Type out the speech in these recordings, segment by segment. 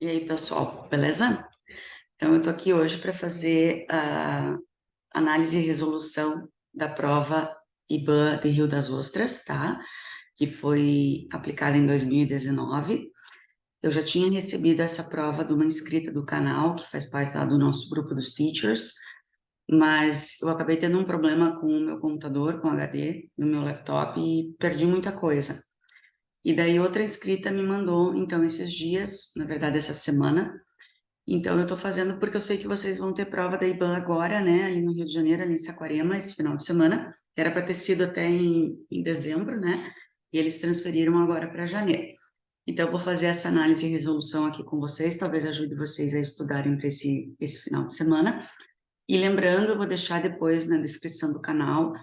E aí, pessoal, beleza? Então, eu tô aqui hoje para fazer a análise e resolução da prova IBAN de Rio das Ostras, tá? Que foi aplicada em 2019. Eu já tinha recebido essa prova de uma inscrita do canal, que faz parte lá do nosso grupo dos teachers, mas eu acabei tendo um problema com o meu computador, com o HD, no meu laptop, e perdi muita coisa. E daí outra inscrita me mandou, então, esses dias, na verdade, essa semana. Então, eu estou fazendo porque eu sei que vocês vão ter prova da IBAN agora, né, ali no Rio de Janeiro, ali em Saquarema, esse final de semana. Era para ter sido até em dezembro, né, e eles transferiram agora para janeiro. Então, eu vou fazer essa análise e resolução aqui com vocês, talvez ajude vocês a estudarem para esse final de semana. E lembrando, eu vou deixar depois na descrição do canal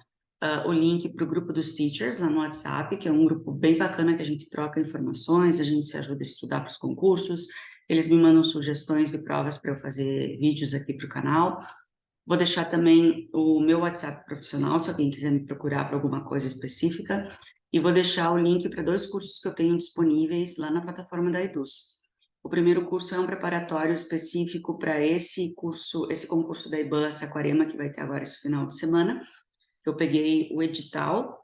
o link para o grupo dos teachers lá no WhatsApp, que é um grupo bem bacana que a gente troca informações, a gente se ajuda a estudar para os concursos, eles me mandam sugestões de provas para eu fazer vídeos aqui para o canal. Vou deixar também o meu WhatsApp profissional, se alguém quiser me procurar para alguma coisa específica, e vou deixar o link para 2 cursos que eu tenho disponíveis lá na plataforma da Eduz. O primeiro curso é um preparatório específico para esse curso, esse concurso da IBAN Saquarema, que vai ter agora esse final de semana. Eu peguei o edital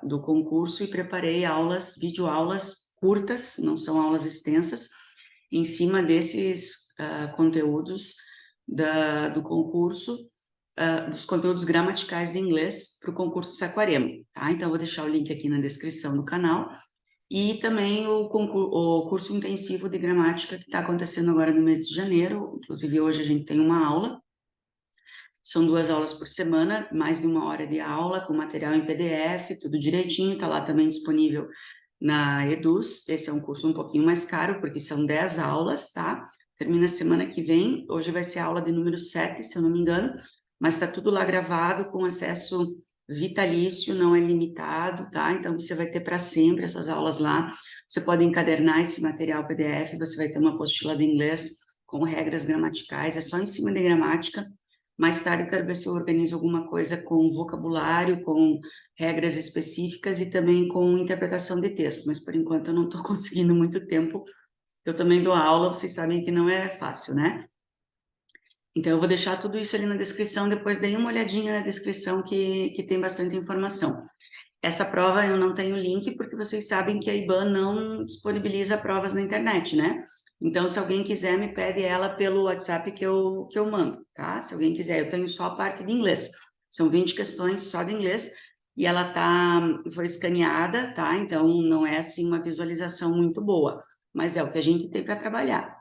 do concurso e preparei aulas, videoaulas curtas, não são aulas extensas, em cima desses conteúdos do concurso, dos conteúdos gramaticais de inglês para o concurso de Saquarema, tá? Então, eu vou deixar o link aqui na descrição do canal e também o curso intensivo de gramática que está acontecendo agora no mês de janeiro, inclusive hoje a gente tem uma aula. São 2 aulas por semana, mais de 1 hora de aula, com material em PDF, tudo direitinho, está lá também disponível na Eduz. Esse é um curso um pouquinho mais caro, porque são 10 aulas, tá? Termina semana que vem, hoje vai ser a aula de número 7, se eu não me engano, mas está tudo lá gravado, com acesso vitalício, não é limitado, tá? Então, você vai ter para sempre essas aulas lá. Você pode encadernar esse material PDF, você vai ter uma apostila de inglês com regras gramaticais, é só em cima de gramática. Mais tarde, eu quero ver se eu organizo alguma coisa com vocabulário, com regras específicas e também com interpretação de texto, mas por enquanto eu não estou conseguindo muito tempo. Eu também dou aula, vocês sabem que não é fácil, né? Então, eu vou deixar tudo isso ali na descrição, depois dei uma olhadinha na descrição que tem bastante informação. Essa prova eu não tenho link, porque vocês sabem que a IBAN não disponibiliza provas na internet, né? Então, se alguém quiser, me pede ela pelo WhatsApp que eu mando, tá? Se alguém quiser, eu tenho só a parte de inglês. São 20 questões só de inglês, e ela foi escaneada, tá? Então, não é, assim, uma visualização muito boa, mas é o que a gente tem para trabalhar.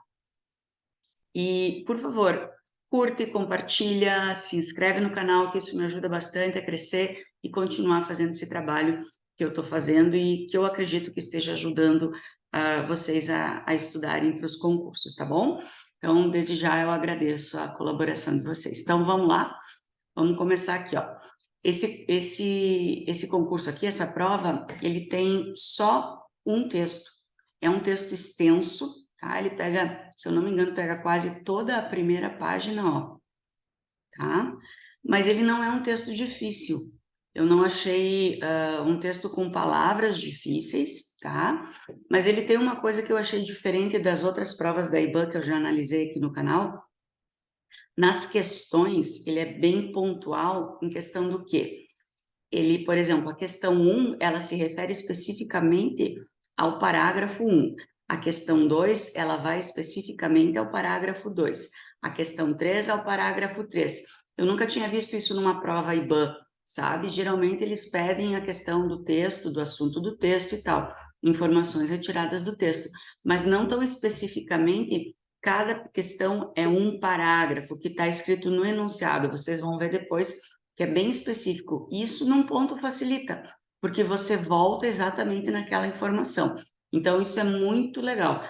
E, por favor, curte, compartilha, se inscreve no canal, que isso me ajuda bastante a crescer e continuar fazendo esse trabalho que eu estou fazendo e que eu acredito que esteja ajudando vocês a estudarem para os concursos, tá bom? Então, desde já eu agradeço a colaboração de vocês. Então, vamos lá, vamos começar aqui, ó. Esse concurso aqui, essa prova, ele tem só um texto. É um texto extenso, tá? Ele pega, se eu não me engano, pega quase toda a primeira página, ó, tá? Mas ele não é um texto difícil. Eu não achei um texto com palavras difíceis, tá? Mas ele tem uma coisa que eu achei diferente das outras provas da IBAN que eu já analisei aqui no canal. Nas questões, ele é bem pontual em questão do quê? Ele, por exemplo, a questão 1, ela se refere especificamente ao parágrafo 1. A questão 2, ela vai especificamente ao parágrafo 2. A questão 3 ao parágrafo 3. Eu nunca tinha visto isso numa prova IBAN, sabe? Geralmente eles pedem a questão do texto, do assunto do texto e tal, informações retiradas do texto, mas não tão especificamente. Cada questão é um parágrafo que está escrito no enunciado. Vocês vão ver depois que é bem específico. Isso num ponto facilita, porque você volta exatamente naquela informação. Então, isso é muito legal.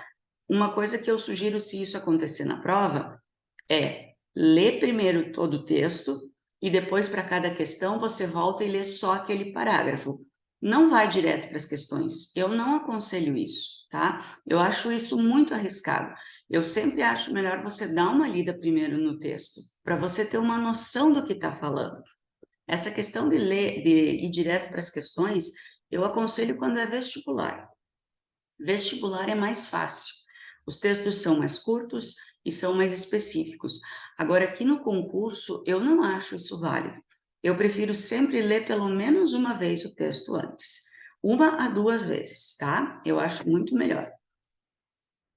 Uma coisa que eu sugiro, se isso acontecer na prova, é ler primeiro todo o texto e depois, para cada questão, você volta e lê só aquele parágrafo. Não vai direto para as questões. Eu não aconselho isso, tá? Eu acho isso muito arriscado. Eu sempre acho melhor você dar uma lida primeiro no texto, para você ter uma noção do que está falando. Essa questão de ler, de ir direto para as questões, eu aconselho quando é vestibular. Vestibular é mais fácil, Os textos são mais curtos e são mais específicos. Agora, aqui no concurso, eu não acho isso válido. Eu prefiro sempre ler pelo menos uma vez o texto antes. 1 a 2 vezes, tá? Eu acho muito melhor.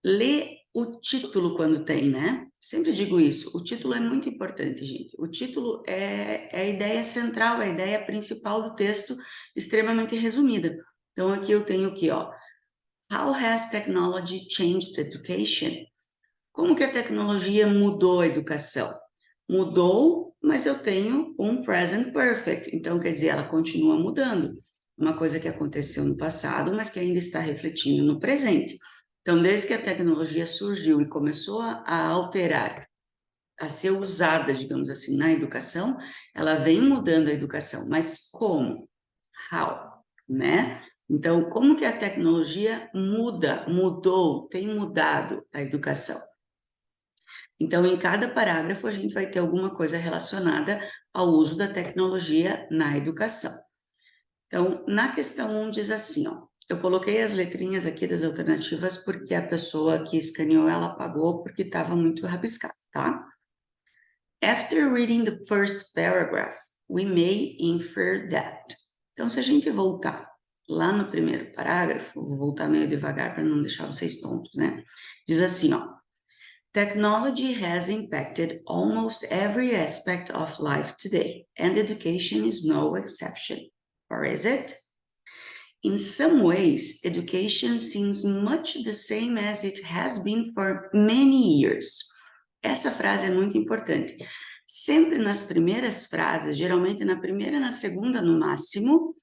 Lê o título quando tem, né? Sempre digo isso, o título é muito importante, gente. O título é a ideia central, é a ideia principal do texto, extremamente resumida. Então, aqui eu tenho aqui, ó. How has technology changed education? Como que a tecnologia mudou a educação? Mudou, mas eu tenho um present perfect, então quer dizer, ela continua mudando. Uma coisa que aconteceu no passado, mas que ainda está refletindo no presente. Então, desde que a tecnologia surgiu e começou a alterar, a ser usada, digamos assim, na educação, ela vem mudando a educação. Mas como? How? Né? Então, como que a tecnologia mudou, tem mudado a educação? Então, em cada parágrafo, a gente vai ter alguma coisa relacionada ao uso da tecnologia na educação. Então, na questão 1 diz assim, ó, eu coloquei as letrinhas aqui das alternativas porque a pessoa que escaneou, ela apagou porque estava muito rabiscado, tá? After reading the first paragraph, we may infer that. Então, se a gente voltar lá no primeiro parágrafo, vou voltar meio devagar para não deixar vocês tontos, né? Diz assim, ó, technology has impacted almost every aspect of life today, and education is no exception. Or is it? In some ways, education seems much the same as it has been for many years. Essa frase é muito importante. Sempre nas primeiras frases, geralmente na primeira e na segunda no máximo,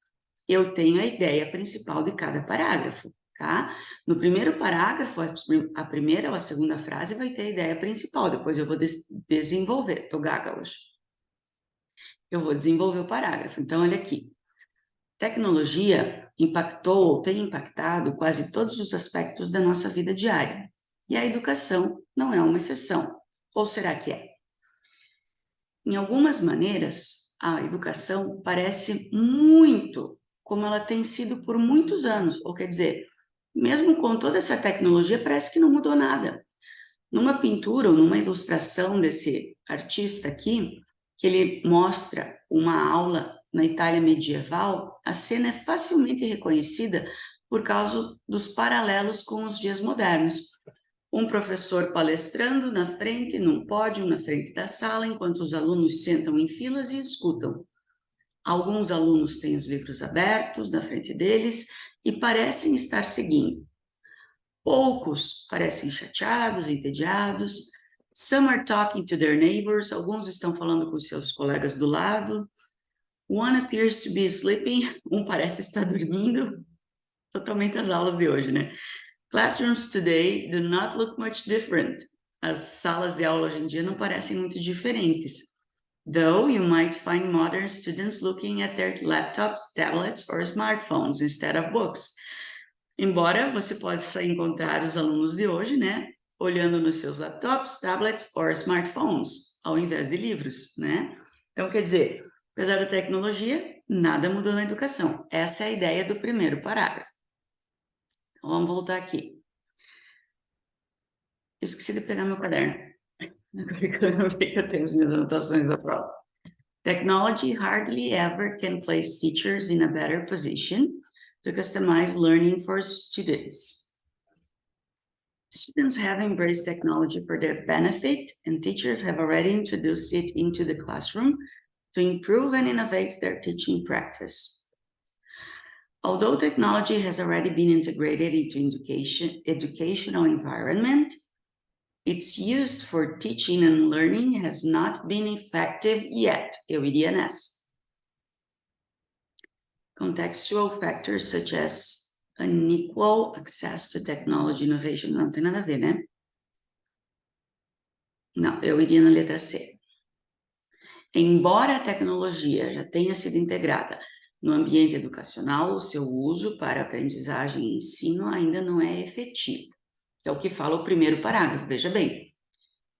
eu tenho a ideia principal de cada parágrafo, tá? No primeiro parágrafo, a primeira ou a segunda frase vai ter a ideia principal, depois eu vou desenvolver. Tô gaga hoje. Eu vou desenvolver o parágrafo. Então, olha aqui. Tecnologia impactou ou tem impactado quase todos os aspectos da nossa vida diária. E a educação não é uma exceção. Ou será que é? Em algumas maneiras, a educação parece muito como ela tem sido por muitos anos. Ou quer dizer, mesmo com toda essa tecnologia, parece que não mudou nada. Numa pintura ou numa ilustração desse artista aqui, que ele mostra uma aula na Itália medieval, a cena é facilmente reconhecida por causa dos paralelos com os dias modernos. Um professor palestrando na frente, num pódio na frente da sala, enquanto os alunos sentam em filas e escutam. Alguns alunos têm os livros abertos na frente deles e parecem estar seguindo. Poucos parecem chateados, entediados. Some are talking to their neighbors. Alguns estão falando com seus colegas do lado. One appears to be sleeping. Um parece estar dormindo. Totalmente as aulas de hoje, né? Classrooms today do not look much different. As salas de aula hoje em dia não parecem muito diferentes. Though you might find modern students looking at their laptops, tablets or smartphones instead of books. Embora você possa encontrar os alunos de hoje, né, olhando nos seus laptops, tablets ou smartphones, ao invés de livros, né? Então, quer dizer, apesar da tecnologia, nada mudou na educação. Essa é a ideia do primeiro parágrafo. Então, vamos voltar aqui. Eu esqueci de pegar meu caderno. Agora que eu lembrei que eu tenho as minhas anotações da prova. Technology hardly ever can place teachers in a better position to customize learning for students. Students have embraced technology for their benefit, and teachers have already introduced it into the classroom to improve and innovate their teaching practice. Although technology has already been integrated into educational environment, its use for teaching and learning has not been effective yet. Eu iria nessa. Contextual factors such as unequal access to technology innovation. Não tem nada a ver, né? Não, eu iria na letra C. Embora a tecnologia já tenha sido integrada no ambiente educacional, o seu uso para aprendizagem e ensino ainda não é efetivo. É o que fala o primeiro parágrafo, veja bem.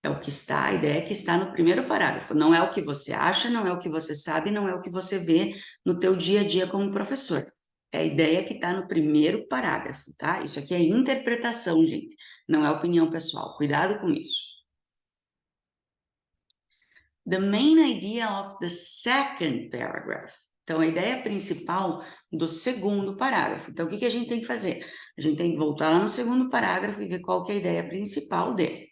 É o que está, a ideia que está no primeiro parágrafo. Não é o que você acha, não é o que você sabe, não é o que você vê no teu dia a dia como professor. é a ideia que está no primeiro parágrafo, tá? Isso aqui é interpretação, gente, não é opinião pessoal. Cuidado com isso. The main idea of the second paragraph. Então, a ideia principal do segundo parágrafo. Então, o que a gente tem que fazer? A gente tem que voltar lá no segundo parágrafo e ver qual que é a ideia principal dele.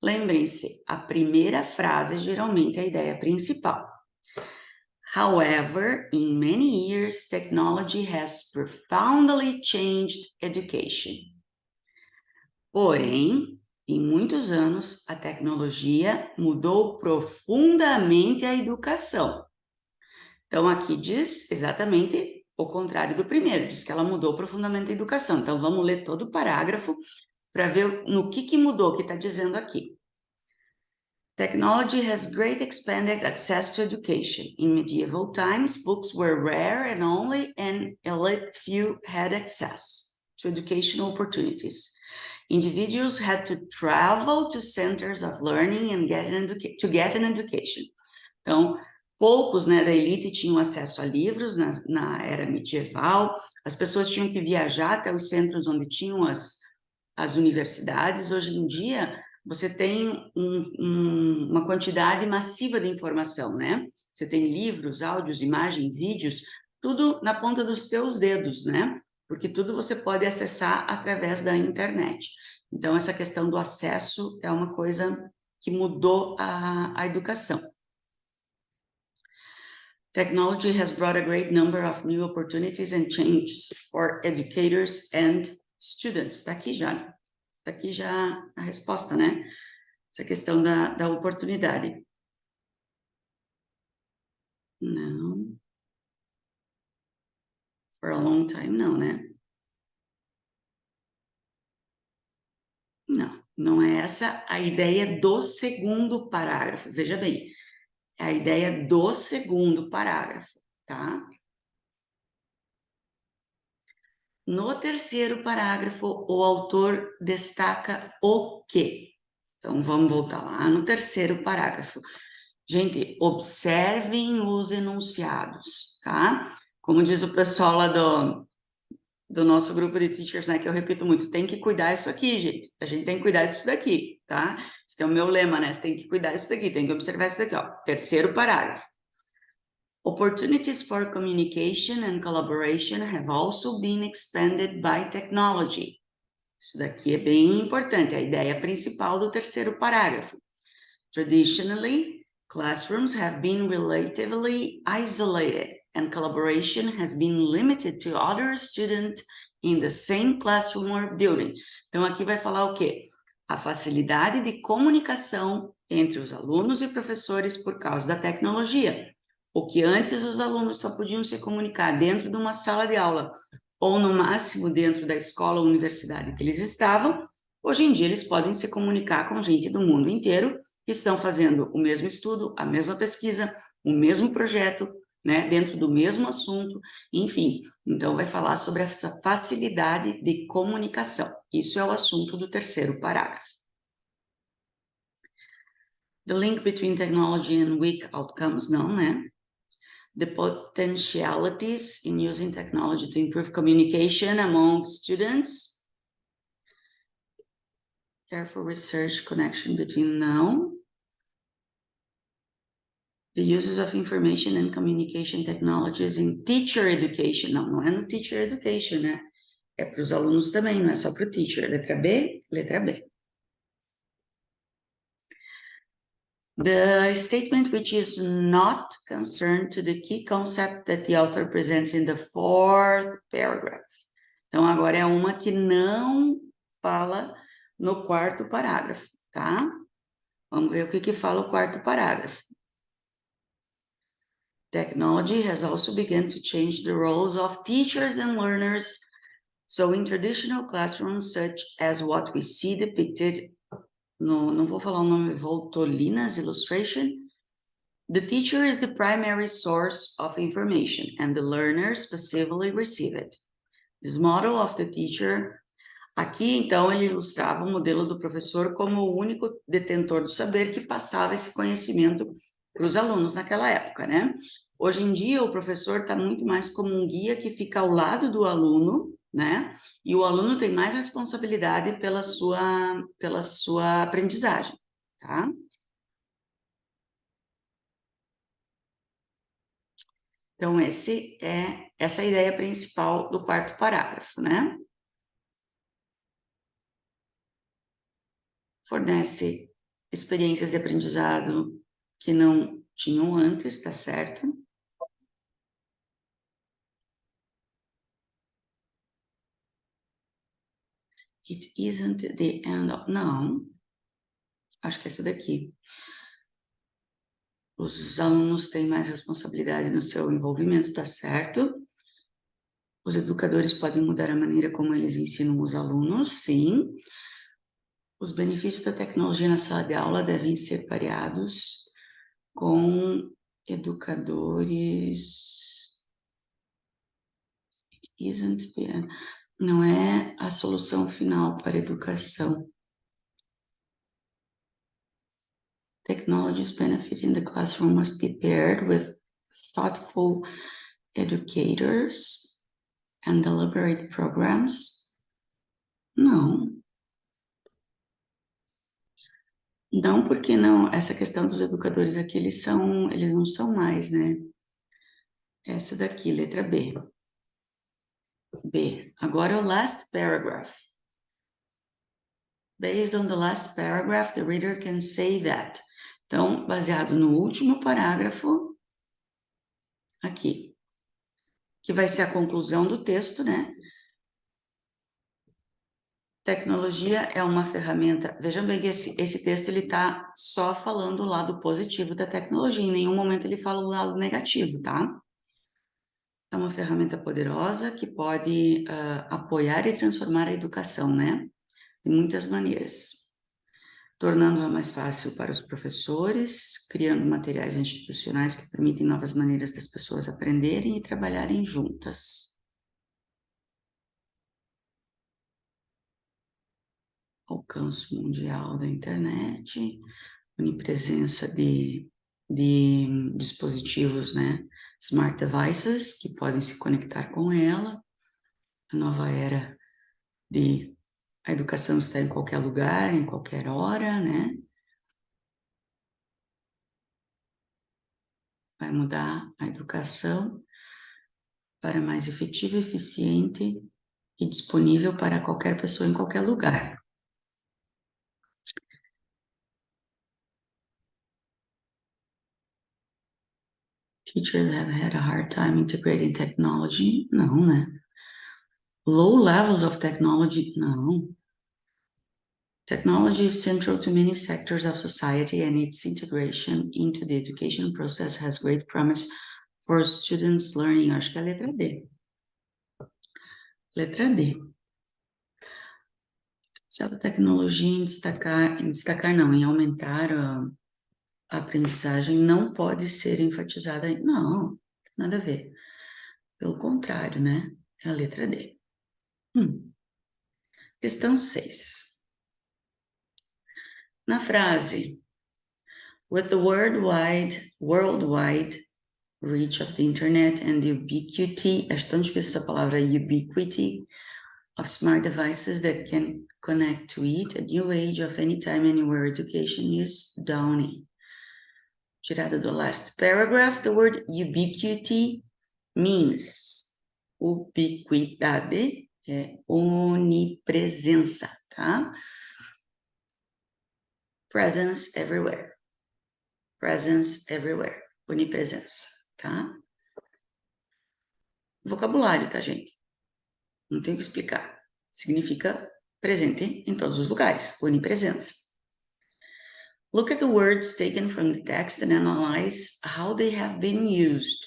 Lembrem-se, a primeira frase geralmente é a ideia principal. However, in many years, technology has profoundly changed education. Porém, em muitos anos, a tecnologia mudou profundamente a educação. Então, aqui diz exatamente o contrário do primeiro, diz que ela mudou profundamente a educação. Então, vamos ler todo o parágrafo para ver no que mudou, o que está dizendo aqui. Technology has greatly expanded access to education. In medieval times, books were rare and only an elite few had access to educational opportunities. Individuals had to travel to centers of learning and get an education. Então, poucos, né, da elite tinham acesso a livros na era medieval, as pessoas tinham que viajar até os centros onde tinham as universidades. Hoje em dia, você tem uma quantidade massiva de informação, né? Você tem livros, áudios, imagens, vídeos, tudo na ponta dos teus dedos, né? Porque tudo você pode acessar através da internet. Então, essa questão do acesso é uma coisa que mudou a educação. Technology has brought a great number of new opportunities and changes for educators and students. Está aqui já a resposta, né? Essa questão da oportunidade. Não. For a long time, não, né? Não é essa a ideia do segundo parágrafo. Veja bem, é a ideia do segundo parágrafo, tá? No terceiro parágrafo, o autor destaca o quê? Então, vamos voltar lá no terceiro parágrafo. Gente, observem os enunciados, tá? Como diz o pessoal lá do nosso grupo de teachers, né, que eu repito muito, tem que cuidar isso aqui, gente. A gente tem que cuidar disso daqui, tá? Esse é o meu lema, né? Tem que cuidar disso daqui, tem que observar isso daqui, ó. Terceiro parágrafo. Opportunities for communication and collaboration have also been expanded by technology. Isso daqui é bem importante, a ideia principal do terceiro parágrafo. Traditionally, classrooms have been relatively isolated and collaboration has been limited to other students in the same classroom or building. Então, aqui vai falar o quê? A facilidade de comunicação entre os alunos e professores por causa da tecnologia. O que antes os alunos só podiam se comunicar dentro de uma sala de aula ou no máximo dentro da escola ou universidade que eles estavam, hoje em dia eles podem se comunicar com gente do mundo inteiro que estão fazendo o mesmo estudo, a mesma pesquisa, o mesmo projeto, né, dentro do mesmo assunto, enfim. Então, vai falar sobre essa facilidade de comunicação. Isso é o assunto do terceiro parágrafo. The link between technology and weak outcomes, não, né? The potentialities in using technology to improve communication among students. Careful research connection between, não. The uses of information and communication technologies in teacher education. Não é no teacher education, né? É para os alunos também, não é só para o teacher. Letra B, letra B. The statement which is not concerned to the key concept that the author presents in the fourth paragraph. Então, agora é uma que não fala no quarto parágrafo, tá? Vamos ver o que fala o quarto parágrafo. Technology has also begun to change the roles of teachers and learners. So in traditional classrooms, such as what we see depicted, não vou falar o nome, Voltolina's illustration, the teacher is the primary source of information and the learners passively receive it. This model of the teacher, aqui então ele ilustrava o modelo do professor como o único detentor do saber que passava esse conhecimento para os alunos naquela época, né? Hoje em dia, o professor está muito mais como um guia que fica ao lado do aluno, né? E o aluno tem mais responsabilidade pela sua aprendizagem, tá? Então, essa é a ideia principal do quarto parágrafo, né? Fornece experiências de aprendizado que não tinham antes, tá certo? It isn't the end of... Não, acho que é essa daqui. Os alunos têm mais responsabilidade no seu envolvimento, tá certo? Os educadores podem mudar a maneira como eles ensinam os alunos, sim. Os benefícios da tecnologia na sala de aula devem ser pareados com educadores. It isn't the... Não é a solução final para a educação. Technology's benefit in the classroom must be paired with thoughtful educators and deliberate programs. Não. Não, porque não, essa questão dos educadores aqui, eles não são mais, né? Essa daqui, letra B. B. Agora o last paragraph. Based on the last paragraph, the reader can say that. Então, baseado no último parágrafo, aqui, que vai ser a conclusão do texto, né? Tecnologia é uma ferramenta. Vejam bem que esse texto ele está só falando o lado positivo da tecnologia, em nenhum momento ele fala o lado negativo, tá? É uma ferramenta poderosa que pode apoiar e transformar a educação, né? De muitas maneiras, tornando-a mais fácil para os professores, criando materiais institucionais que permitem novas maneiras das pessoas aprenderem e trabalharem juntas. Alcance mundial da internet, onipresença de dispositivos, né? Smart devices, que podem se conectar com ela, a nova era de a educação está em qualquer lugar, em qualquer hora, né? Vai mudar a educação para mais efetiva, eficiente e disponível para qualquer pessoa em qualquer lugar. Teachers have had a hard time integrating technology? Não, né? Low levels of technology? Não. Technology is central to many sectors of society, and its integration into the education process has great promise for students learning. Acho que é a letra D. Letra D. Se a tecnologia em aumentar a aprendizagem não pode ser enfatizada. Não, nada a ver. Pelo contrário, né? É a letra D. Questão 6. Na frase, with the worldwide reach of the internet and the ubiquity, acho tão difícil essa palavra, ubiquity, of smart devices that can connect to it, a new age of anytime, anywhere education is dawning. Tirada do last paragraph, the word ubiquity means ubiquidade, é onipresença, tá? Presence everywhere. Presence everywhere. Onipresença, tá? Vocabulário, tá, gente? Não tem o que explicar. Significa presente em todos os lugares, onipresença. Look at the words taken from the text and analyze how they have been used.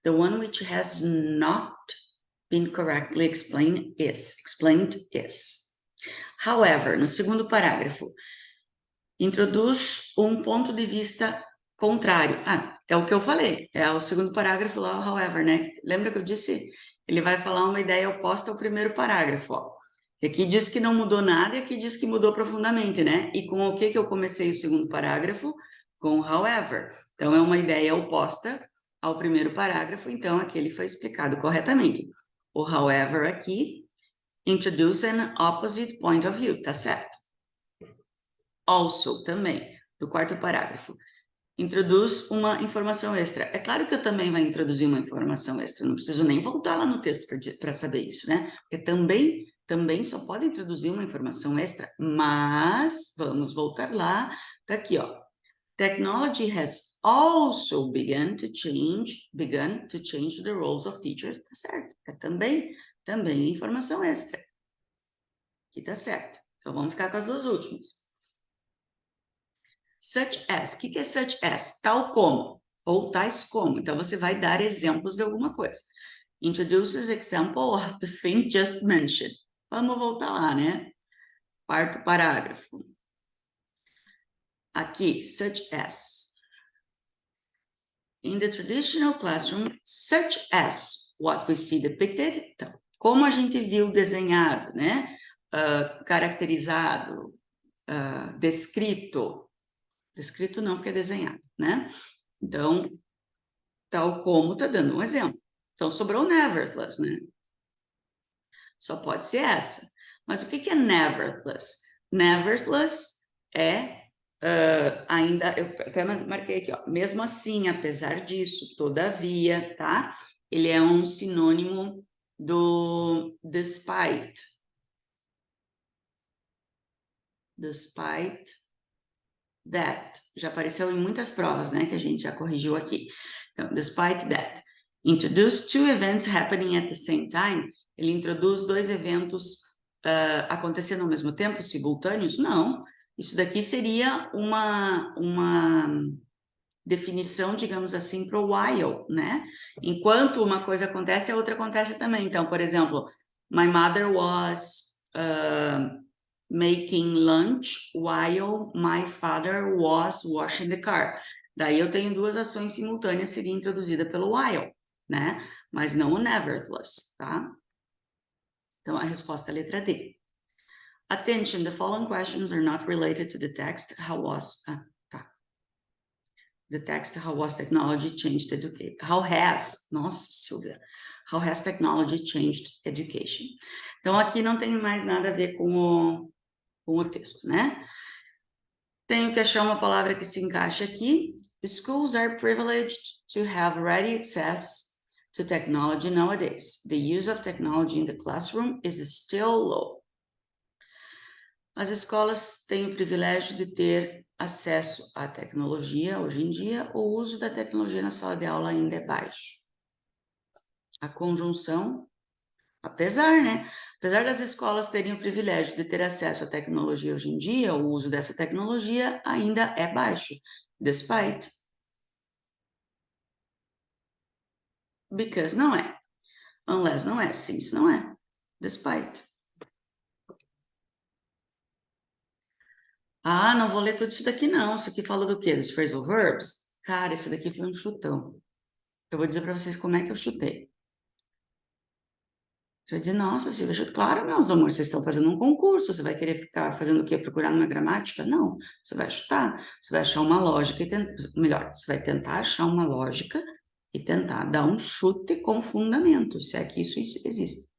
The one which has not been correctly explained is. However, no segundo parágrafo, introduz um ponto de vista contrário. Ah, é o que eu falei, é o segundo parágrafo lá, however, né? Lembra que eu disse? Ele vai falar uma ideia oposta ao primeiro parágrafo, ó. E aqui diz que não mudou nada e aqui diz que mudou profundamente, né? E com o que eu comecei o segundo parágrafo? Com however. Então, é uma ideia oposta ao primeiro parágrafo, então aquele foi explicado corretamente. O however aqui, introduce an opposite point of view, tá certo? Also, também, do quarto parágrafo, introduz uma informação extra. É claro que eu também vou introduzir uma informação extra, não preciso nem voltar lá no texto para saber isso, né? Porque também só pode introduzir uma informação extra, mas vamos voltar lá, tá aqui, ó. Technology has also begun to change the roles of teachers, tá certo? É também informação extra. Aqui tá certo. Então vamos ficar com as duas últimas. Such as, o que é such as? Tal como, ou tais como. Então, você vai dar exemplos de alguma coisa. Introduces example of the thing just mentioned. Vamos voltar lá, né? Quarto parágrafo. Aqui, such as. In the traditional classroom, such as what we see depicted. Então, como a gente viu desenhado, né? Caracterizado, descrito. Descrito não, porque é desenhado, né? Então, tal como está dando um exemplo. Então, sobrou nevertheless, né? Só pode ser essa. Mas o que é nevertheless? Nevertheless é ainda, eu até marquei aqui, ó, mesmo assim, apesar disso, todavia, tá? Ele é um sinônimo do despite. Despite that. Já apareceu em muitas provas, né? Que a gente já corrigiu aqui. Então, despite that. Introduce two events happening at the same time. Ele introduz dois eventos acontecendo ao mesmo tempo, simultâneos? Não. Isso daqui seria uma definição, digamos assim, para o while, né? Enquanto uma coisa acontece, a outra acontece também. Então, por exemplo, my mother was making lunch while my father was washing the car. Daí eu tenho duas ações simultâneas, seria introduzida pelo while, né? Mas não o nevertheless, tá? Então, a resposta é a letra D. Attention, the following questions are not related to the text. How was... The text, how was technology changed education? How has... Nossa, Silvia. How has technology changed education? Então, aqui não tem mais nada a ver com o texto, né? Tenho que achar uma palavra que se encaixe aqui. Schools are privileged to have ready access to technology nowadays. The use of technology in the classroom is still low. As escolas têm o privilégio de ter acesso à tecnologia. Hoje em dia, o uso da tecnologia na sala de aula ainda é baixo. A conjunção, apesar, né? Apesar das escolas terem o privilégio de ter acesso à tecnologia hoje em dia, o uso dessa tecnologia ainda é baixo. Despite. Because não é. Unless não é. Since não é. Despite. Ah, não vou ler tudo isso daqui não. Isso aqui fala do quê? Dos phrasal verbs? Cara, isso daqui foi um chutão. Eu vou dizer para vocês como é que eu chutei. Você vai dizer, nossa, Silvia, chuta. Claro, meus amores, vocês estão fazendo um concurso, você vai querer ficar fazendo o quê? Procurar numa gramática? Não, você vai chutar, você vai achar uma lógica e melhor, você vai tentar achar uma lógica e tentar dar um chute com fundamento, se é que isso existe.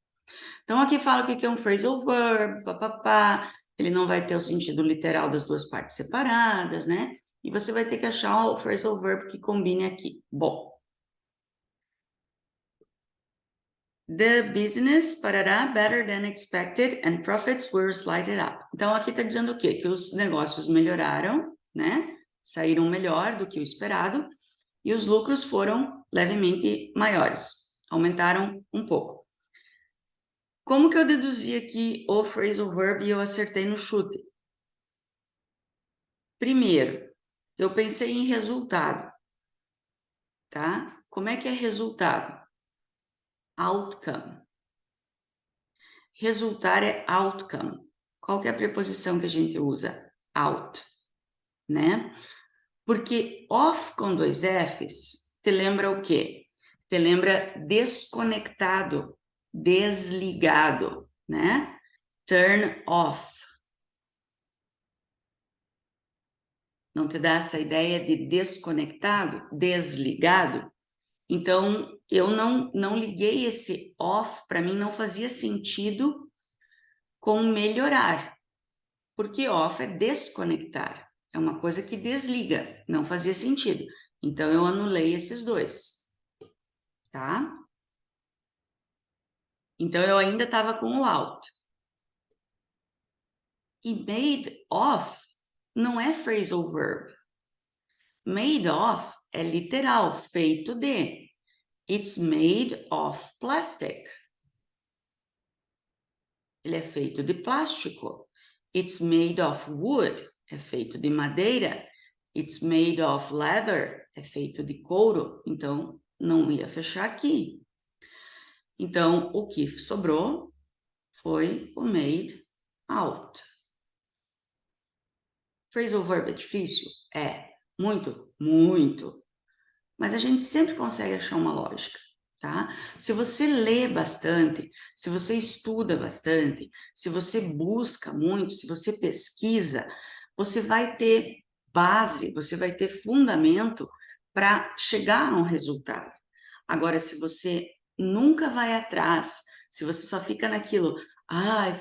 Então, aqui fala o que é um phrasal verb, papapá, ele não vai ter o sentido literal das duas partes separadas, né? E você vai ter que achar o phrasal verb que combine aqui. Bom, the business, parará, better than expected and profits were slightly up. Então, aqui está dizendo o quê? Que os negócios melhoraram, né? Saíram melhor do que o esperado e os lucros foram levemente maiores, aumentaram um pouco. Como que eu deduzi aqui o phrasal verb e eu acertei no chute? Primeiro, eu pensei em resultado, tá? Como é que é resultado? Outcome. Resultar é outcome. Qual que é a preposição que a gente usa? Out, né? Porque off com dois Fs te lembra o quê? Te lembra desconectado, desligado, né? Turn off. Não te dá essa ideia de desconectado, desligado? Então, eu não liguei esse off, para mim não fazia sentido com melhorar, porque off é desconectar, é uma coisa que desliga, não fazia sentido. Então, eu anulei esses dois, tá? Então, eu ainda estava com o out. E made of não é phrasal verb. Made of é literal, feito de. It's made of plastic. Ele é feito de plástico. It's made of wood. É feito de madeira. It's made of leather. É feito de couro. Então, não ia fechar aqui. Então, o que sobrou foi o made out. Phrasal verb é difícil? É. Muito? Muito. Mas a gente sempre consegue achar uma lógica, tá? Se você lê bastante, se você estuda bastante, se você busca muito, se você pesquisa, você vai ter base, você vai ter fundamento para chegar a um resultado. Agora, se você nunca vai atrás, se você só fica naquilo,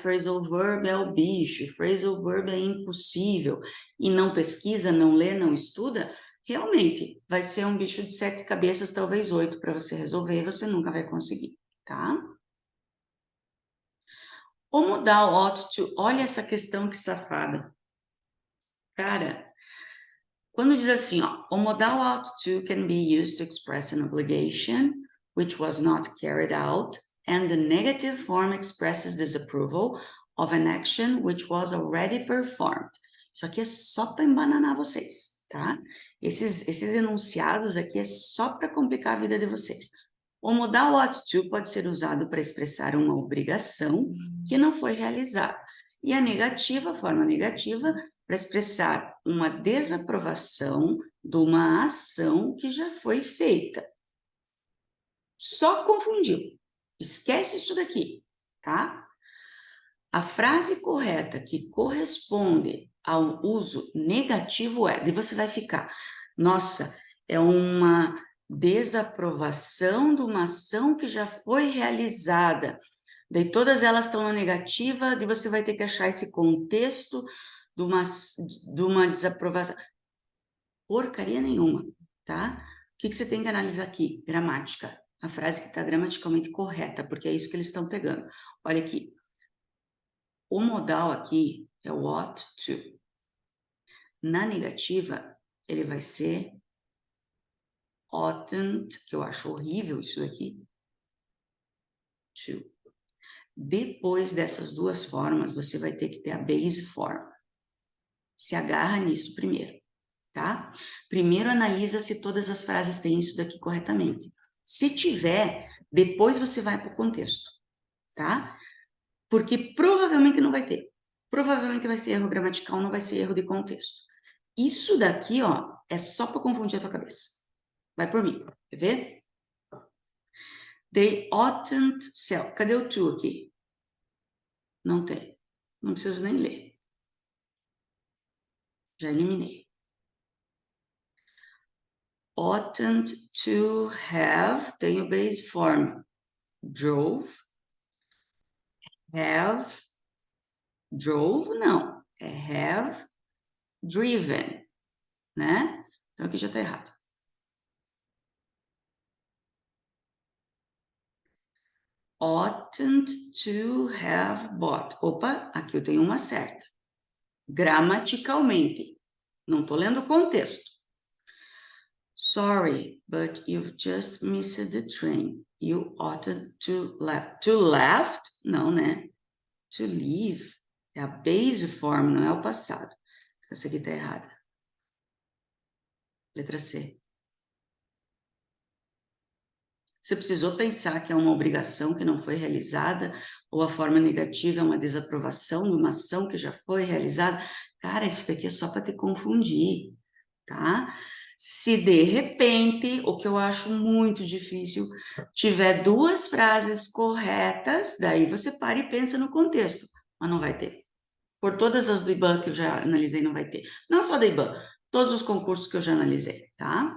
phrasal verb é o bicho, phrasal verb é impossível, e não pesquisa, não lê, não estuda, realmente vai ser um bicho de 7 cabeças, talvez 8, para você resolver, e você nunca vai conseguir, tá? O modal ought to, olha essa questão que safada. Cara, quando diz assim, ó, o modal ought to can be used to express an obligation which was not carried out, and the negative form expresses disapproval of an action which was already performed. Isso aqui é só para embananar vocês, tá? Esses enunciados aqui é só para complicar a vida de vocês. O modal ought to pode ser usado para expressar uma obrigação que não foi realizada. E a negativa, a forma negativa, para expressar uma desaprovação de uma ação que já foi feita. Só confundiu. Esquece isso daqui, tá? A frase correta que corresponde ao uso negativo é, daí você vai ficar, nossa, é uma desaprovação de uma ação que já foi realizada. Daí todas elas estão na negativa, e você vai ter que achar esse contexto de uma desaprovação. Porcaria nenhuma, tá? O que você tem que analisar aqui? Gramática. A frase que está gramaticalmente correta, porque é isso que eles estão pegando. Olha aqui. O modal aqui é o ought to. Na negativa, ele vai ser oughtn't, que eu acho horrível isso daqui, to. Depois dessas duas formas, você vai ter que ter a base form. Se agarra nisso primeiro, tá? Primeiro analisa se todas as frases têm isso daqui corretamente. Se tiver, depois você vai para o contexto, tá? Porque provavelmente não vai ter. Provavelmente vai ser erro gramatical, não vai ser erro de contexto. Isso daqui, ó, é só para confundir a tua cabeça. Vai por mim, quer ver? They oughtn't sell. Cadê o to aqui? Não tem. Não preciso nem ler. Já eliminei. Oughtn't to have, tem o base form. Drove. Have. Drove, não. É have driven, né? Então aqui já está errado. Oughtn't to have bought. Opa, aqui eu tenho uma certa. Gramaticalmente. Não estou lendo o contexto. Sorry, but you've just missed the train. You ought to left. To left? Não, né? To leave. É a base form, não é o passado. Essa aqui está errada. Letra C. Você precisou pensar que é uma obrigação que não foi realizada, ou a forma negativa é uma desaprovação de uma ação que já foi realizada. Cara, isso daqui é só para te confundir, tá? Se de repente, o que eu acho muito difícil, tiver duas frases corretas, daí você para e pensa no contexto, mas não vai ter. Por todas as do IBAN que eu já analisei, não vai ter. Não só do IBAN, todos os concursos que eu já analisei, tá?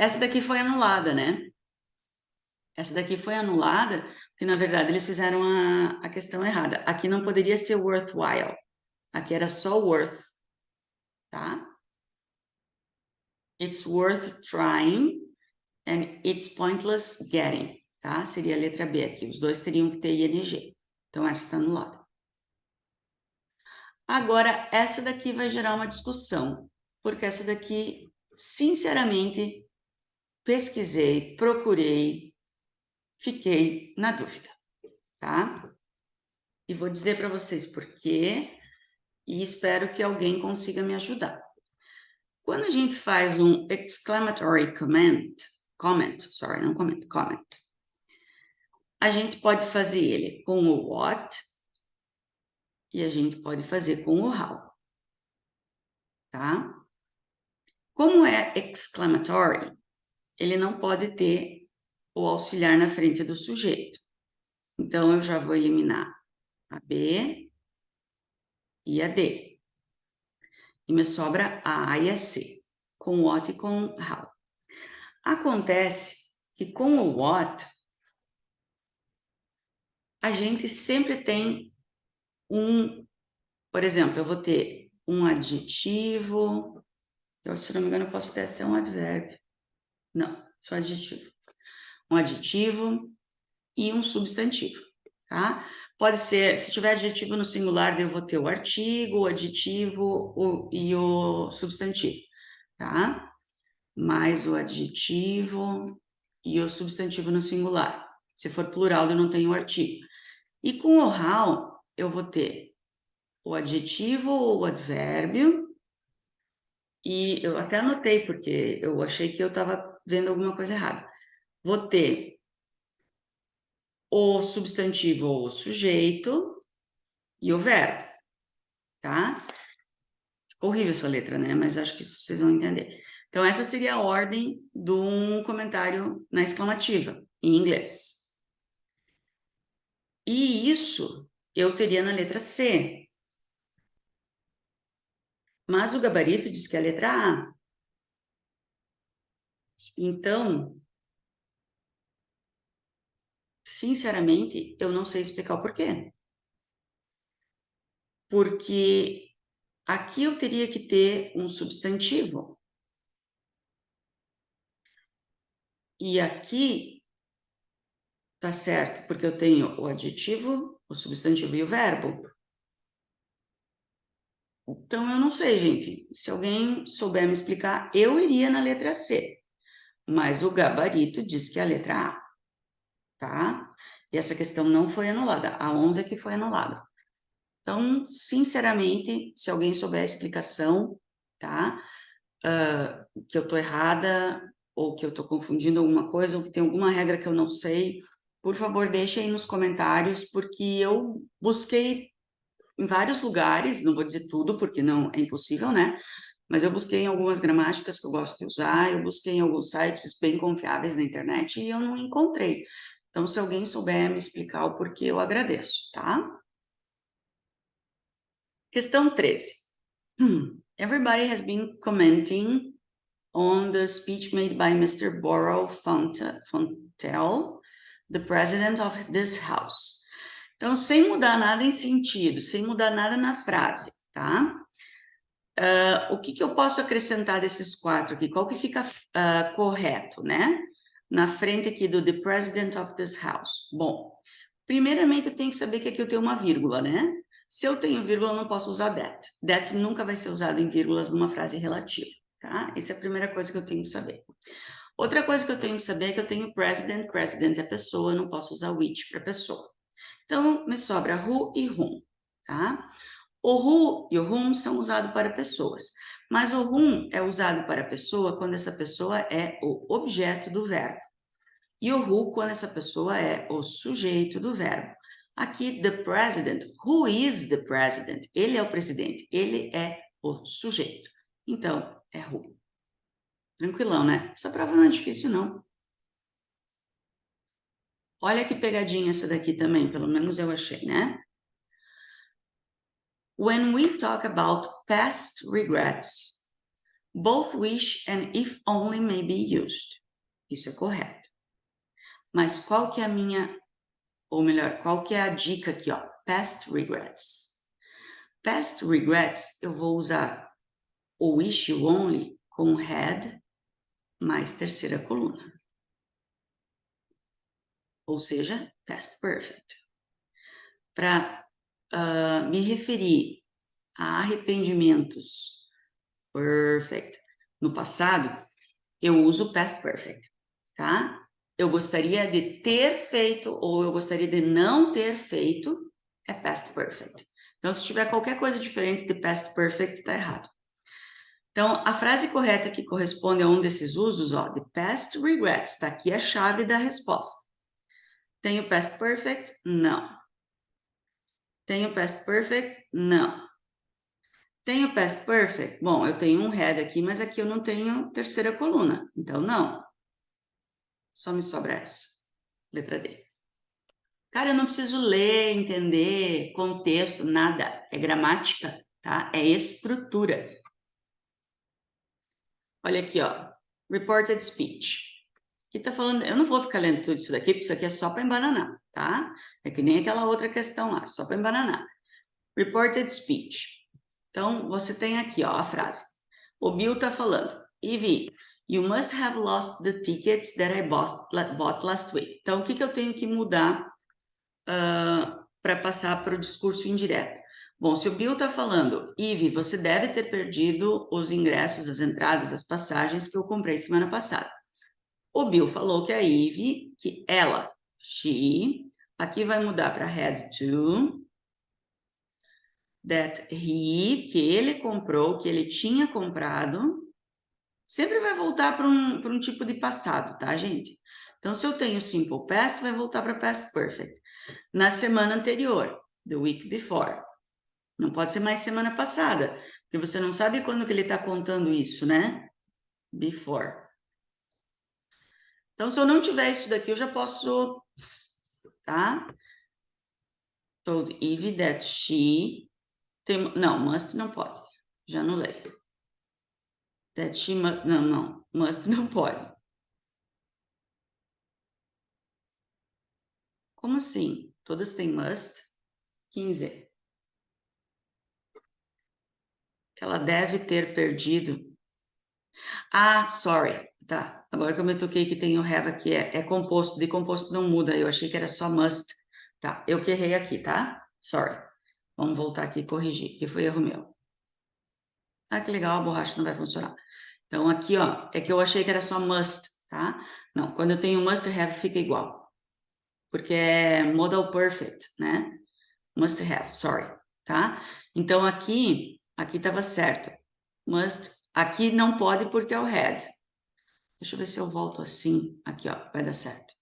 Essa daqui foi anulada, né? Essa daqui foi anulada porque, na verdade, eles fizeram a questão errada. Aqui não poderia ser worthwhile. Aqui era só worth, tá? It's worth trying and it's pointless getting, tá? Seria a letra B aqui. Os dois teriam que ter ING. Então, essa está anulada. Agora, essa daqui vai gerar uma discussão, porque essa daqui, sinceramente, pesquisei, procurei, fiquei na dúvida, tá? E vou dizer para vocês por quê e espero que alguém consiga me ajudar. Quando a gente faz um exclamatory comment, a gente pode fazer ele com o what e a gente pode fazer com o how, tá? Como é exclamatory, ele não pode ter o auxiliar na frente do sujeito. Então, eu já vou eliminar a B e a D. E me sobra a A e a C, com what e com how. Acontece que com o what, a gente sempre tem por exemplo, eu vou ter um adjetivo, se não me engano eu posso ter até um advérbio. Não, só adjetivo. Um adjetivo e um substantivo, tá? Pode ser, se tiver adjetivo no singular, eu vou ter o artigo, o adjetivo e o substantivo, tá? Mais o adjetivo e o substantivo no singular. Se for plural, eu não tenho o artigo. E com o how, eu vou ter o adjetivo ou o advérbio, e eu até anotei, porque eu achei que eu estava vendo alguma coisa errada. Vou ter o substantivo ou o sujeito e o verbo, tá? Horrível essa letra, né? Mas acho que vocês vão entender. Então, essa seria a ordem de um comentário na exclamativa, em inglês. E isso eu teria na letra C. Mas o gabarito diz que é a letra A. Então, sinceramente, eu não sei explicar o porquê. Porque aqui eu teria que ter um substantivo. E aqui tá certo, porque eu tenho o adjetivo, o substantivo e o verbo. Então, eu não sei, gente. Se alguém souber me explicar, eu iria na letra C. Mas o gabarito diz que é a letra A, tá? E essa questão não foi anulada. A 11 é que foi anulada. Então, sinceramente, se alguém souber a explicação, tá? Que eu tô errada, ou que eu tô confundindo alguma coisa, ou que tem alguma regra que eu não sei, por favor, deixe aí nos comentários, porque eu busquei em vários lugares, não vou dizer tudo, porque não é impossível, né? Mas eu busquei em algumas gramáticas que eu gosto de usar, eu busquei em alguns sites bem confiáveis na internet e eu não encontrei. Então, se alguém souber me explicar o porquê, eu agradeço, tá? Questão 13. Everybody has been commenting on the speech made by Mr. Borrow Fontel, the president of this house. Então, sem mudar nada em sentido, sem mudar nada na frase, tá? O que eu posso acrescentar desses quatro aqui? Qual que fica correto, né? Na frente aqui do the president of this house. Bom, primeiramente eu tenho que saber que aqui eu tenho uma vírgula, né? Se eu tenho vírgula, eu não posso usar that. That nunca vai ser usado em vírgulas numa frase relativa, tá? Essa é a primeira coisa que eu tenho que saber. Outra coisa que eu tenho que saber é que eu tenho president, president é pessoa, eu não posso usar which para pessoa. Então, me sobra who e whom, tá? O who e o whom são usados para pessoas, mas o whom é usado para pessoa quando essa pessoa é o objeto do verbo. E o who quando essa pessoa é o sujeito do verbo. Aqui, the president, who is the president? Ele é o presidente, ele é o sujeito. Então, é who. Tranquilão, né? Essa prova não é difícil, não. Olha que pegadinha essa daqui também, pelo menos eu achei, né? When we talk about past regrets, Both wish and if only may be used. Isso é correto. Mas qual que é a minha, ou melhor, qual que é a dica aqui, ó? Past regrets. Past regrets, eu vou usar o wish you only com had mais terceira coluna. Ou seja, past perfect. Para me referir a arrependimentos perfect no passado, eu uso past perfect, tá? Eu gostaria de ter feito ou eu gostaria de não ter feito é past perfect. Então, se tiver qualquer coisa diferente de past perfect, tá errado. Então, a frase correta que corresponde a um desses usos, ó, de past regrets, tá aqui a chave da resposta. Tenho past perfect? Não. Tenho past perfect? Não. Tenho past perfect? Bom, eu tenho um had aqui, mas aqui eu não tenho terceira coluna, então não. Só me sobra essa, letra D. Cara, eu não preciso ler, entender, contexto, nada. É gramática, tá? É estrutura. Olha aqui, ó. Reported speech. Aqui tá falando, eu não vou ficar lendo tudo isso daqui, porque isso aqui é só para embananar, tá? É que nem aquela outra questão lá, só para embananar. Reported speech. Então, você tem aqui, ó, a frase. O Bill tá falando, Evie, you must have lost the tickets that I bought last week. Então, o que que eu tenho que mudar para passar para o discurso indireto? Bom, se o Bill está falando, Eve, você deve ter perdido os ingressos, as entradas, as passagens que eu comprei semana passada. O Bill falou que a Eve, que ela, she, aqui vai mudar para had to, that he, que ele comprou, que ele tinha comprado, sempre vai voltar para um tipo de passado, tá, gente? Então, se eu tenho simple past, vai voltar para past perfect. Na semana anterior, the week before. Não pode ser mais semana passada, porque você não sabe quando que ele está contando isso, né? Before. Então, se eu não tiver isso daqui, eu já posso, tá? Told Eve that she... Não, must não pode. Já anulei. That she must... Não, must não pode. Como assim? Todas têm must? 15. Que ela deve ter perdido. Ah, sorry. Tá. Agora que eu me toquei que tem o have aqui, é composto. De composto não muda. Eu achei que era só must. Tá. Eu que errei aqui, tá? Sorry. Vamos voltar aqui e corrigir, que foi erro meu. Ah, que legal, a borracha não vai funcionar. Então, aqui, ó, é que eu achei que era só must, tá? Não, quando eu tenho must have, fica igual. Porque é modal perfect, né? Must have, sorry, tá? Então, aqui estava certo. Must, aqui não pode porque é o had. Deixa eu ver se eu volto assim. Aqui, ó, vai dar certo.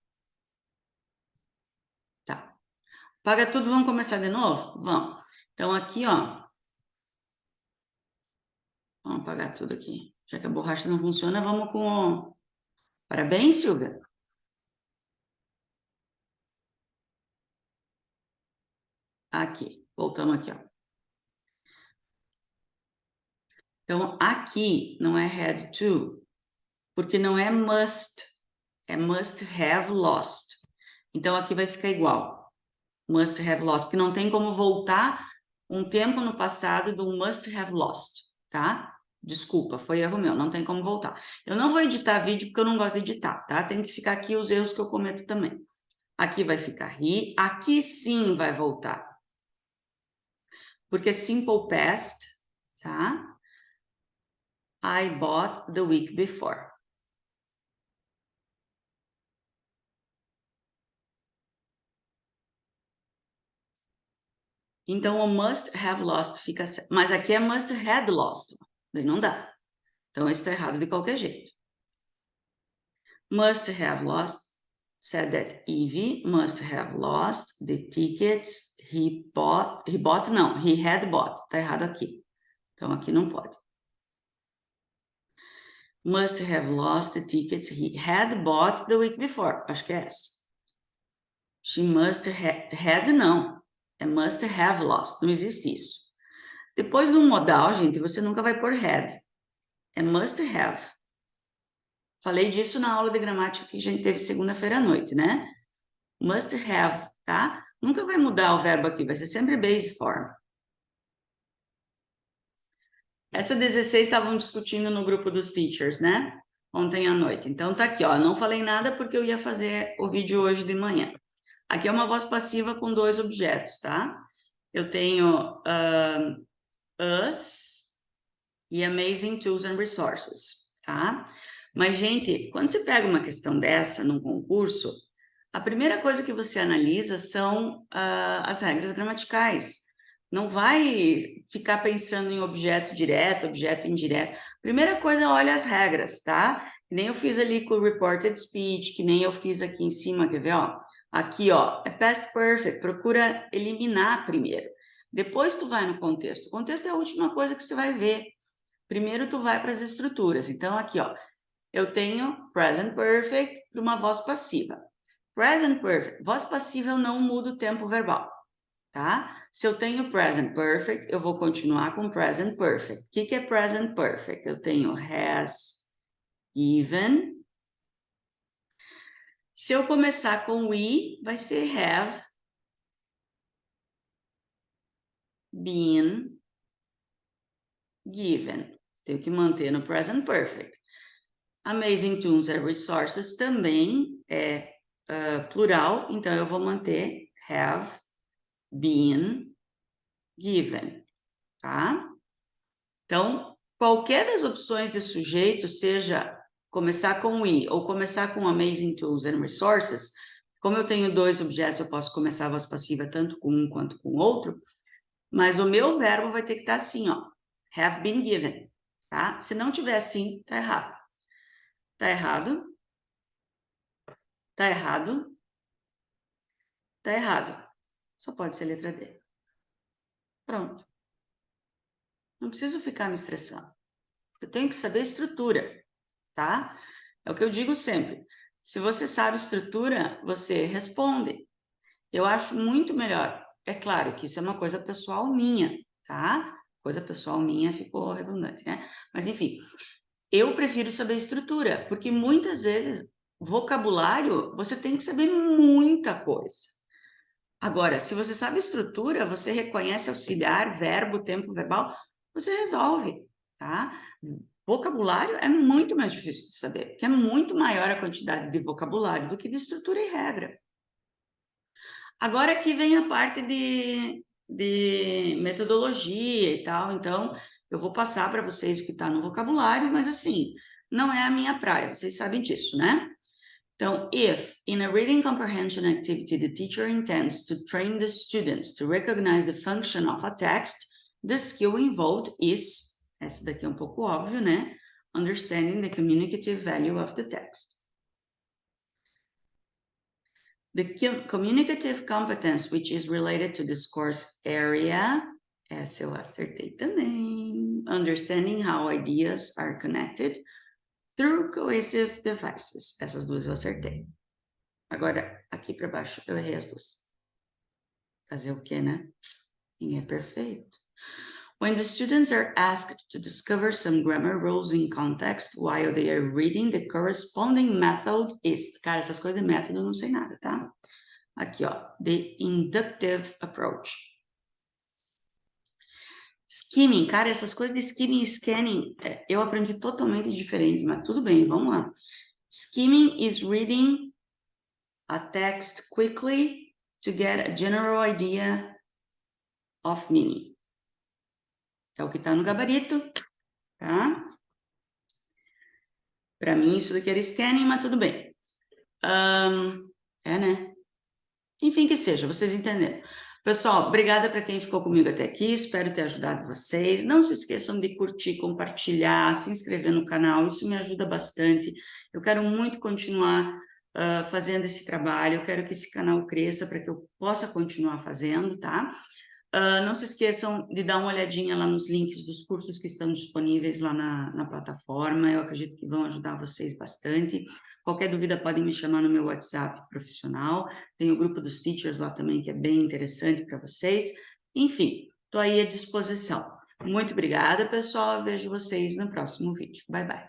Tá. Paga tudo, vamos começar de novo? Vamos. Então, aqui, ó. Vamos apagar tudo aqui. Já que a borracha não funciona, vamos com o... Parabéns, Silvia. Aqui, voltamos aqui, ó. Então, aqui não é had to, porque não é must, é must have lost. Então, aqui vai ficar igual. Must have lost, porque não tem como voltar um tempo no passado do must have lost, tá? Desculpa, foi erro meu, não tem como voltar. Eu não vou editar vídeo porque eu não gosto de editar, tá? Tem que ficar aqui os erros que eu cometo também. Aqui vai ficar he, aqui sim vai voltar. Porque simple past, tá? I bought the week before. Então, o must have lost fica... Mas aqui é must had lost. Daí não dá. Então, isso está errado de qualquer jeito. Must have lost said that Evie must have lost the tickets he bought. Não, he had bought. Tá errado aqui. Então, aqui não pode. Must have lost the tickets he had bought the week before. Acho que é essa. She must have... Had não. É must have lost. Não existe isso. Depois do modal, gente, você nunca vai pôr had. é must have. Falei disso na aula de gramática que a gente teve segunda-feira à noite, né? Must have, tá? Nunca vai mudar o verbo aqui, vai ser sempre base form. Essa 16 estavam discutindo no grupo dos teachers, né? Ontem à noite. Então tá aqui, ó. Não falei nada porque eu ia fazer o vídeo hoje de manhã. Aqui é uma voz passiva com 2 objetos, tá? Eu tenho us e amazing tools and resources, tá? Mas, gente, quando você pega uma questão dessa num concurso, a primeira coisa que você analisa são as regras gramaticais. Não vai ficar pensando em objeto direto, objeto indireto. Primeira coisa, olha as regras, tá? Que nem eu fiz ali com o reported speech, que nem eu fiz aqui em cima, quer ver, ó? Aqui, ó, é past perfect, procura eliminar primeiro. Depois tu vai no contexto. O contexto é a última coisa que você vai ver. Primeiro tu vai para as estruturas. Então, aqui, ó, eu tenho present perfect para uma voz passiva. Present perfect, voz passiva eu não mudo o tempo verbal, tá? Se eu tenho present perfect, eu vou continuar com present perfect. O que é present perfect? Eu tenho has given. Se eu começar com we, vai ser have been given. Tenho que manter no present perfect. Amazing tools and resources também é plural, então eu vou manter have been given, tá? Então, qualquer das opções de sujeito, seja começar com we ou começar com amazing tools and resources, como eu tenho 2 objetos, eu posso começar a voz passiva tanto com um quanto com o outro, mas o meu verbo vai ter que estar assim, ó, have been given, tá? Se não tiver assim, tá errado. Tá errado? Tá errado? Tá errado. Só pode ser letra D. Pronto. Não preciso ficar me estressando. Eu tenho que saber estrutura, tá? É o que eu digo sempre. Se você sabe estrutura, você responde. Eu acho muito melhor. É claro que isso é uma coisa pessoal minha, tá? Coisa pessoal minha ficou redundante, né? Mas enfim, eu prefiro saber estrutura, porque muitas vezes vocabulário você tem que saber muita coisa. Agora, se você sabe estrutura, você reconhece auxiliar, verbo, tempo verbal, você resolve, tá? Vocabulário é muito mais difícil de saber, porque é muito maior a quantidade de vocabulário do que de estrutura e regra. Agora aqui vem a parte de metodologia e tal, então eu vou passar para vocês o que está no vocabulário, mas assim, não é a minha praia, vocês sabem disso, né? Então, if in a reading comprehension activity the teacher intends to train the students to recognize the function of a text, the skill involved is, essa daqui é um pouco óbvio, né? Understanding the communicative value of the text. The communicative competence which is related to this course area, essa eu acertei também. Understanding how ideas are connected through cohesive devices. Essas duas eu acertei. Agora, aqui para baixo, eu errei as duas. Fazer o quê, né? Ninguém é perfeito. When the students are asked to discover some grammar rules in context while they are reading, the corresponding method is... Cara, essas coisas de método eu não sei nada, tá? Aqui, ó. The inductive approach. Skimming, cara, essas coisas de skimming e scanning, eu aprendi totalmente diferente, mas tudo bem, vamos lá. Skimming is reading a text quickly to get a general idea of meaning. É o que está no gabarito, tá? Para mim, isso daqui era scanning, mas tudo bem. Né? Enfim, que seja, vocês entenderam. Pessoal, obrigada para quem ficou comigo até aqui, espero ter ajudado vocês. Não se esqueçam de curtir, compartilhar, se inscrever no canal, isso me ajuda bastante. Eu quero muito continuar fazendo esse trabalho, eu quero que esse canal cresça para que eu possa continuar fazendo, tá? Não se esqueçam de dar uma olhadinha lá nos links dos cursos que estão disponíveis lá na plataforma, eu acredito que vão ajudar vocês bastante. Qualquer dúvida podem me chamar no meu WhatsApp profissional, tem o grupo dos teachers lá também, que é bem interessante para vocês. Enfim, estou aí à disposição. Muito obrigada, pessoal. Vejo vocês no próximo vídeo. Bye, bye.